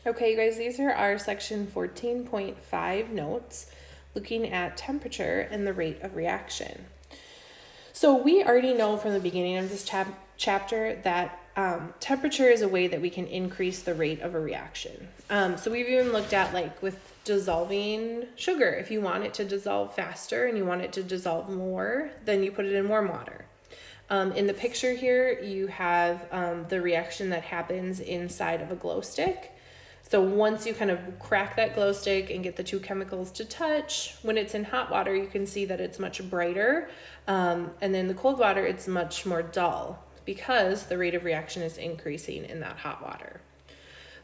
Okay, you guys, these are our section 14.5 notes looking at temperature and the rate of reaction. So we already know from the beginning of this chapter that temperature is a way that we can increase the rate of a reaction. So we've even looked at, like, with dissolving sugar. If you want it to dissolve faster and you want it to dissolve more, then you put it in warm water. In the picture here, you have the reaction that happens inside of a glow stick. So once you kind of crack that glow stick and get the two chemicals to touch, when it's in hot water, you can see that it's much brighter. And then the cold water, it's much more dull because the rate of reaction is increasing in that hot water.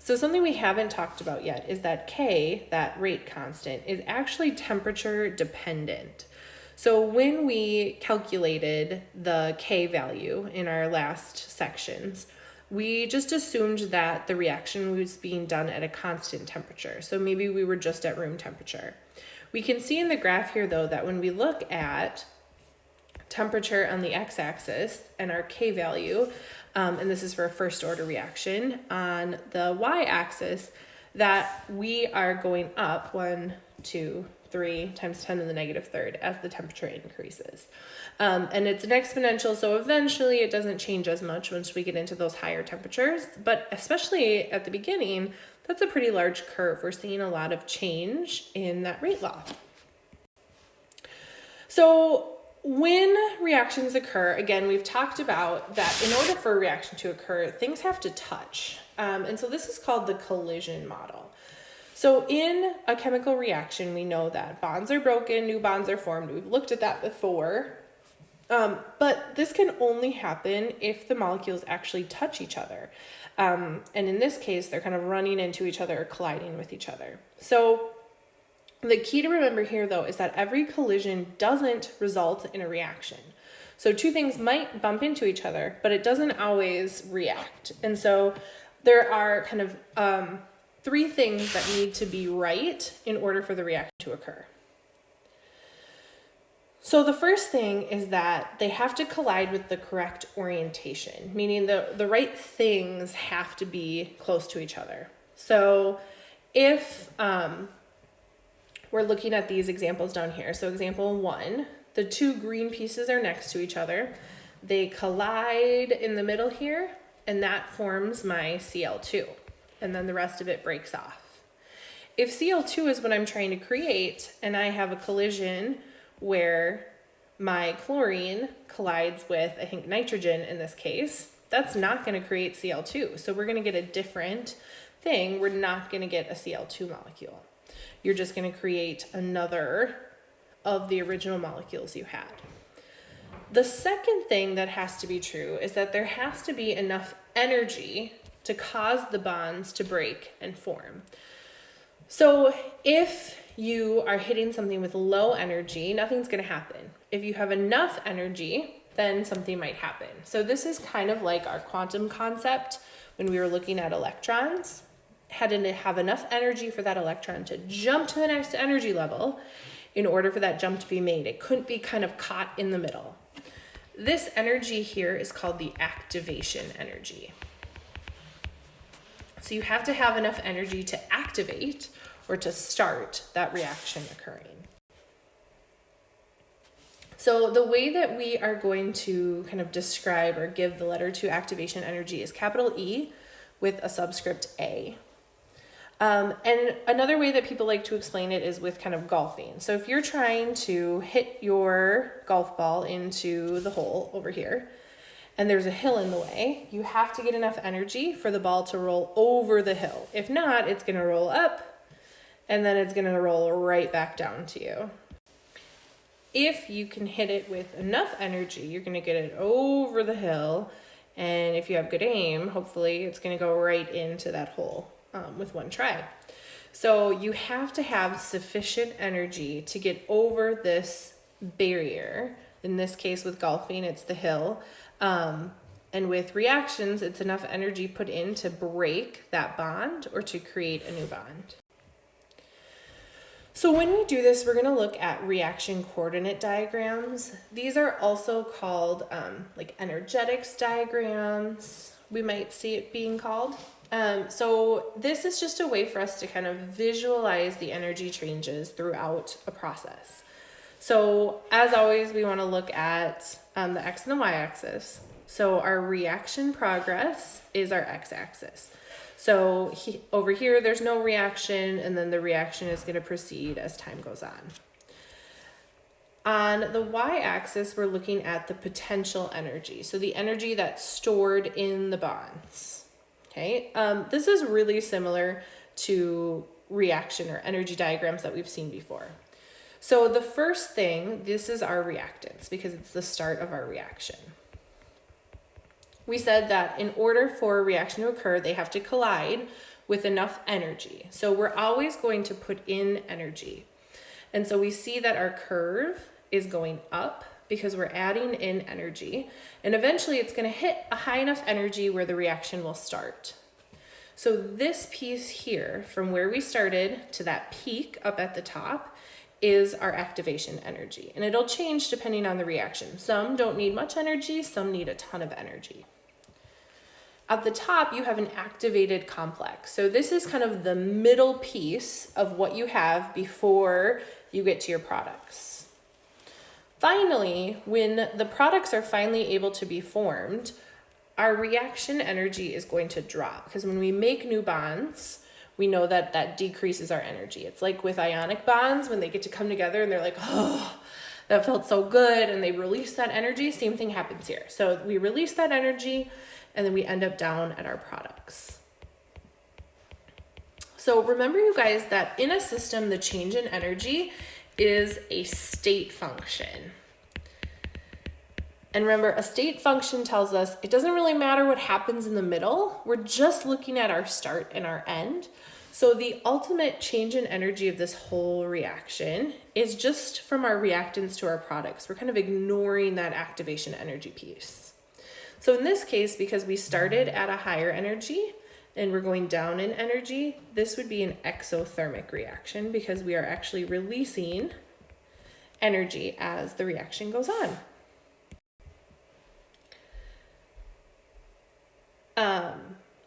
So something we haven't talked about yet is that K, that rate constant, is actually temperature dependent. So when we calculated the K value in our last sections, we just assumed that the reaction was being done at a constant temperature. So maybe we were just at room temperature. We can see in the graph here, though, that when we look at temperature on the x-axis and our K value, and this is for a first order reaction, on the y-axis, that we are going up 1, 2, 3 times 10 to the negative third as the temperature increases. And it's an exponential, so eventually it doesn't change as much once we get into those higher temperatures, but especially at the beginning, that's a pretty large curve. We're seeing a lot of change in that rate law. So when reactions occur, again, we've talked about that in order for a reaction to occur, things have to touch. And so this is called the collision model. So in a chemical reaction, we know that bonds are broken, new bonds are formed. We've looked at that before. But this can only happen if the molecules actually touch each other. And in this case, they're kind of running into each other or colliding with each other. So the key to remember here, though, is that every collision doesn't result in a reaction. So two things might bump into each other, but it doesn't always react. And so there are kind of three things that need to be right in order for the reaction to occur. So the first thing is that they have to collide with the correct orientation, meaning the right things have to be close to each other. So if we're looking at these examples down here, so example 1, the two green pieces are next to each other. They collide in the middle here, and that forms my Cl2. And then the rest of it breaks off. If Cl2 is what I'm trying to create, and I have a collision where my chlorine collides with, I think, nitrogen in this case, that's not going to create Cl2. So we're going to get a different thing. We're not going to get a Cl2 molecule. You're just going to create another of the original molecules you had. The second thing that has to be true is that there has to be enough energy to cause the bonds to break and form. So if you are hitting something with low energy, nothing's going to happen. If you have enough energy, then something might happen. So this is kind of like our quantum concept when we were looking at electrons. Had to have enough energy for that electron to jump to the next energy level in order for that jump to be made. It couldn't be kind of caught in the middle. This energy here is called the activation energy. So you have to have enough energy to activate or to start that reaction occurring. So the way that we are going to kind of describe or give the letter to activation energy is capital E with a subscript A. And another way that people like to explain it is with kind of golfing. So if you're trying to hit your golf ball into the hole over here, and there's a hill in the way, you have to get enough energy for the ball to roll over the hill. If not, it's going to roll up, and then it's going to roll right back down to you. If you can hit it with enough energy, you're going to get it over the hill, and if you have good aim, hopefully it's going to go right into that hole with one try. So you have to have sufficient energy to get over this barrier. In this case, with golfing, it's the hill. And with reactions, it's enough energy put in to break that bond or to create a new bond. So when we do this, we're going to look at reaction coordinate diagrams. These are also called like energetics diagrams, we might see it being called. So this is just a way for us to kind of visualize the energy changes throughout a process. So as always, we want to look at the X and the Y axis. So our reaction progress is our X axis. So over here, there's no reaction, and then the reaction is going to proceed as time goes on. On the y-axis, we're looking at the potential energy, so the energy that's stored in the bonds. Okay, this is really similar to reaction or energy diagrams that we've seen before. So the first thing, this is our reactants because it's the start of our reaction. We said that in order for a reaction to occur, they have to collide with enough energy. So we're always going to put in energy. And so we see that our curve is going up because we're adding in energy. And eventually it's going to hit a high enough energy where the reaction will start. So this piece here, from where we started to that peak up at the top, is our activation energy. And it'll change depending on the reaction. Some don't need much energy, some need a ton of energy. At the top, you have an activated complex. So this is kind of the middle piece of what you have before you get to your products. Finally, when the products are finally able to be formed, our reaction energy is going to drop because when we make new bonds, we know that that decreases our energy. It's like with ionic bonds, when they get to come together and they're like, oh, that felt so good, and they release that energy, same thing happens here. So we release that energy, and then we end up down at our products. So remember, you guys, that in a system, the change in energy is a state function. And remember, a state function tells us it doesn't really matter what happens in the middle. We're just looking at our start and our end. So the ultimate change in energy of this whole reaction is just from our reactants to our products. We're kind of ignoring that activation energy piece. So in this case, because we started at a higher energy and we're going down in energy, this would be an exothermic reaction because we are actually releasing energy as the reaction goes on.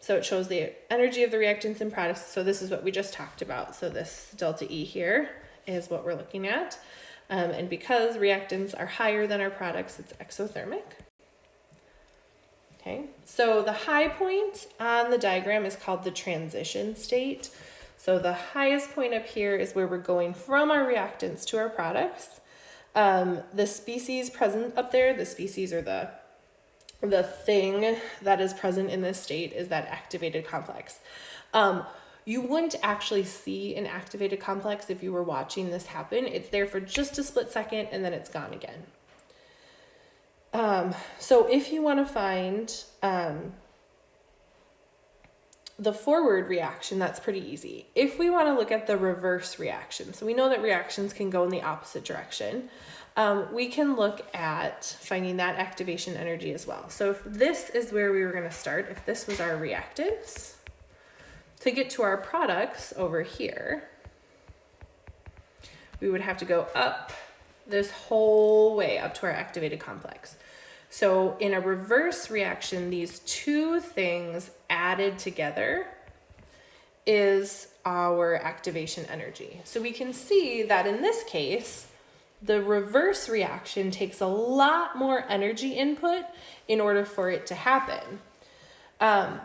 So it shows the energy of the reactants and products. So this is what we just talked about. So this delta E here is what we're looking at. And because reactants are higher than our products, it's exothermic. Okay, so the high point on the diagram is called the transition state. So the highest point up here is where we're going from our reactants to our products. The species present up there, the species or the thing that is present in this state is that activated complex. You wouldn't actually see an activated complex if you were watching this happen. It's there for just a split second and then it's gone again. So if you want to find the forward reaction, that's pretty easy. If we want to look at the reverse reaction, so we know that reactions can go in the opposite direction. We can look at finding that activation energy as well. So if this is where we were going to start, if this was our reactants, to get to our products over here, we would have to go up this whole way up to our activated complex. So in a reverse reaction, these two things added together is our activation energy. So we can see that in this case, the reverse reaction takes a lot more energy input in order for it to happen.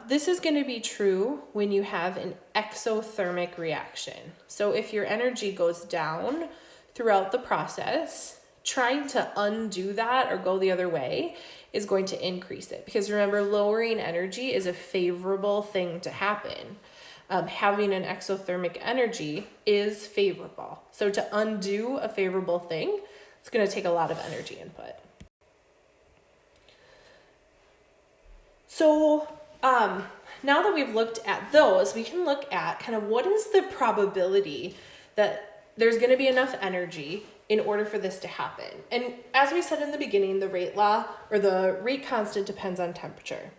This is going to be true when you have an exothermic reaction. So if your energy goes down throughout the process, trying to undo that or go the other way is going to increase it. Because remember, lowering energy is a favorable thing to happen. Having an exothermic energy is favorable. So to undo a favorable thing, it's going to take a lot of energy input. So now that we've looked at those, we can look at kind of what is the probability that there's going to be enough energy in order for this to happen. And as we said in the beginning, the rate law or the rate constant depends on temperature.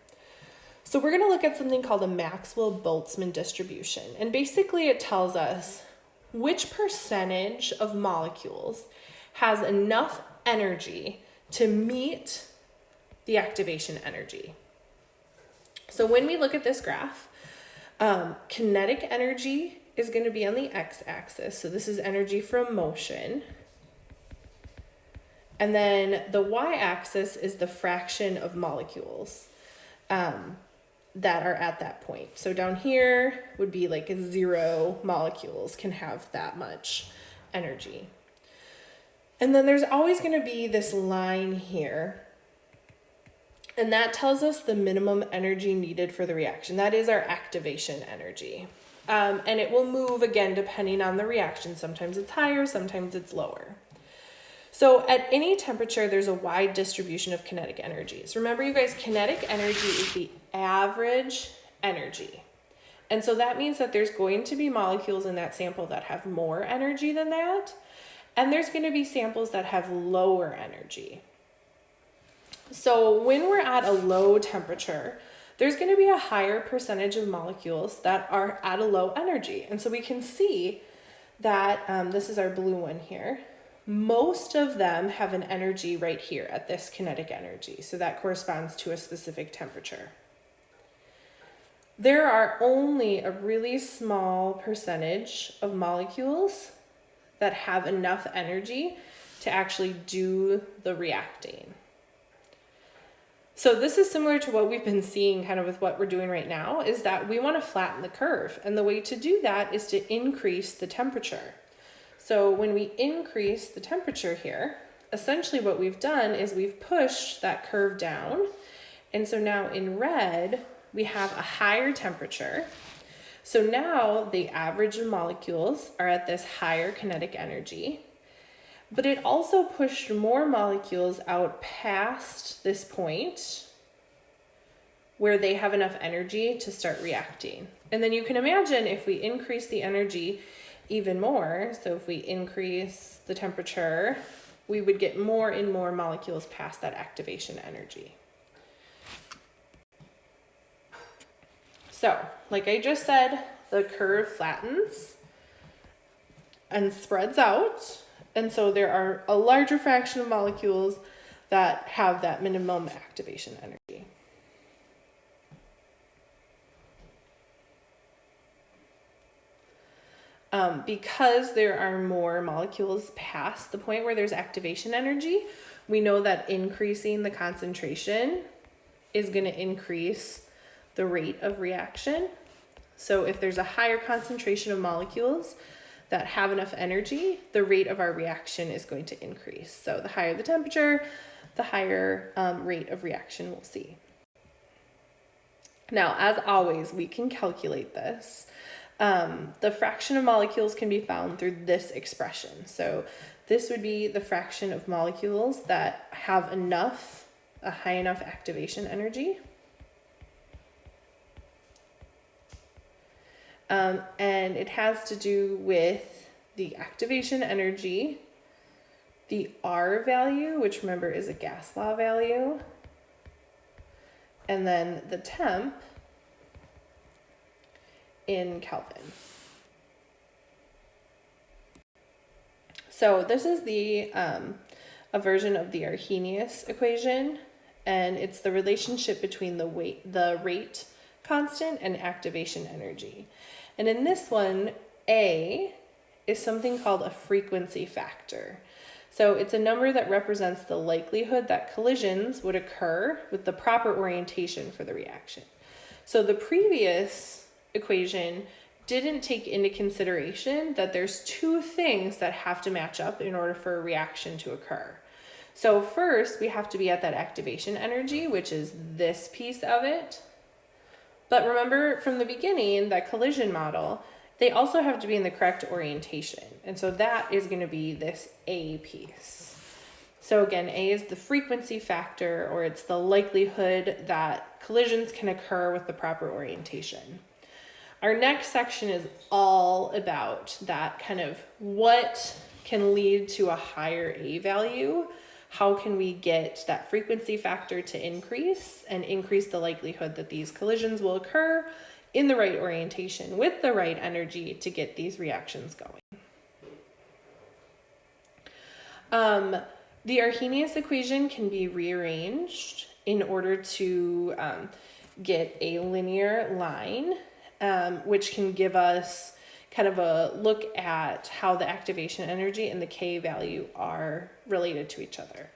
So we're going to look at something called a Maxwell-Boltzmann distribution. And basically it tells us which percentage of molecules has enough energy to meet the activation energy. So when we look at this graph, Kinetic energy is going to be on the x-axis. So this is energy from motion. And then the y-axis is the fraction of molecules that are at that point. So down here would be like 0 molecules can have that much energy. And then there's always going to be this line here. And that tells us the minimum energy needed for the reaction. That is our activation energy. And it will move again depending on the reaction. Sometimes it's higher, sometimes it's lower. So at any temperature, there's a wide distribution of kinetic energies. Remember, you guys, kinetic energy is the average energy. And so that means that there's going to be molecules in that sample that have more energy than that. And there's going to be samples that have lower energy. So when we're at a low temperature, there's going to be a higher percentage of molecules that are at a low energy. And so we can see that this is our blue one here. Most of them have an energy right here at this kinetic energy. So that corresponds to a specific temperature. There are only a really small percentage of molecules that have enough energy to actually do the reacting. So this is similar to what we've been seeing kind of with what we're doing right now, is that we want to flatten the curve. And the way to do that is to increase the temperature. So when we increase the temperature here, essentially what we've done is we've pushed that curve down. And so now in red, we have a higher temperature. So now the average of molecules are at this higher kinetic energy, but it also pushed more molecules out past this point where they have enough energy to start reacting. And then you can imagine if we increase the energy even more, so if we increase the temperature, we would get more and more molecules past that activation energy. So, like I just said, the curve flattens and spreads out, and so there are a larger fraction of molecules that have that minimum activation energy. Because there are more molecules past the point where there's activation energy, we know that increasing the concentration is going to increase the rate of reaction. So if there's a higher concentration of molecules that have enough energy, the rate of our reaction is going to increase. So the higher the temperature, the higher rate of reaction we'll see. Now, as always, we can calculate this. The fraction of molecules can be found through this expression. So this would be the fraction of molecules that have a high enough activation energy. And it has to do with the activation energy, the R value, which remember is a gas law value, and then the temp in Kelvin. So this is the a version of the Arrhenius equation, and it's the relationship between the rate constant and activation energy. And in this one, A is something called a frequency factor. So it's a number that represents the likelihood that collisions would occur with the proper orientation for the reaction. So the previous equation didn't take into consideration that there's two things that have to match up in order for a reaction to occur. So first, we have to be at that activation energy, which is this piece of it. But remember from the beginning, that collision model, they also have to be in the correct orientation. And so that is going to be this A piece. So again, A is the frequency factor, or it's the likelihood that collisions can occur with the proper orientation. Our next section is all about that kind of what can lead to a higher A value. How can we get that frequency factor to increase and increase the likelihood that these collisions will occur in the right orientation with the right energy to get these reactions going? The Arrhenius equation can be rearranged in order to get a linear line. which can give us kind of a look at how the activation energy and the K value are related to each other.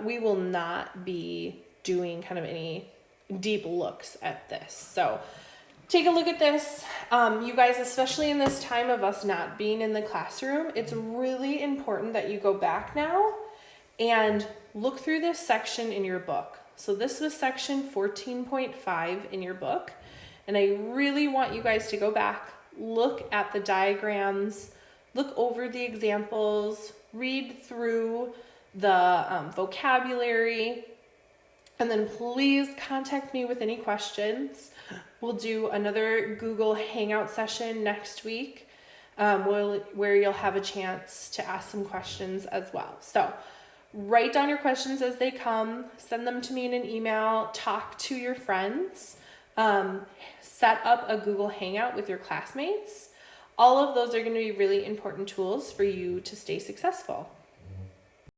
We will not be doing kind of any deep looks at this. So take a look at this. You guys, especially in this time of us not being in the classroom, it's really important that you go back now and look through this section in your book. So this was section 14.5 in your book. And I really want you guys to go back, look at the diagrams, look over the examples, read through the vocabulary, and then please contact me with any questions. We'll do another Google Hangout session next week where you'll have a chance to ask some questions as well. So write down your questions as they come, send them to me in an email, talk to your friends, set up a Google Hangout with your classmates. All of those are going to be really important tools for you to stay successful.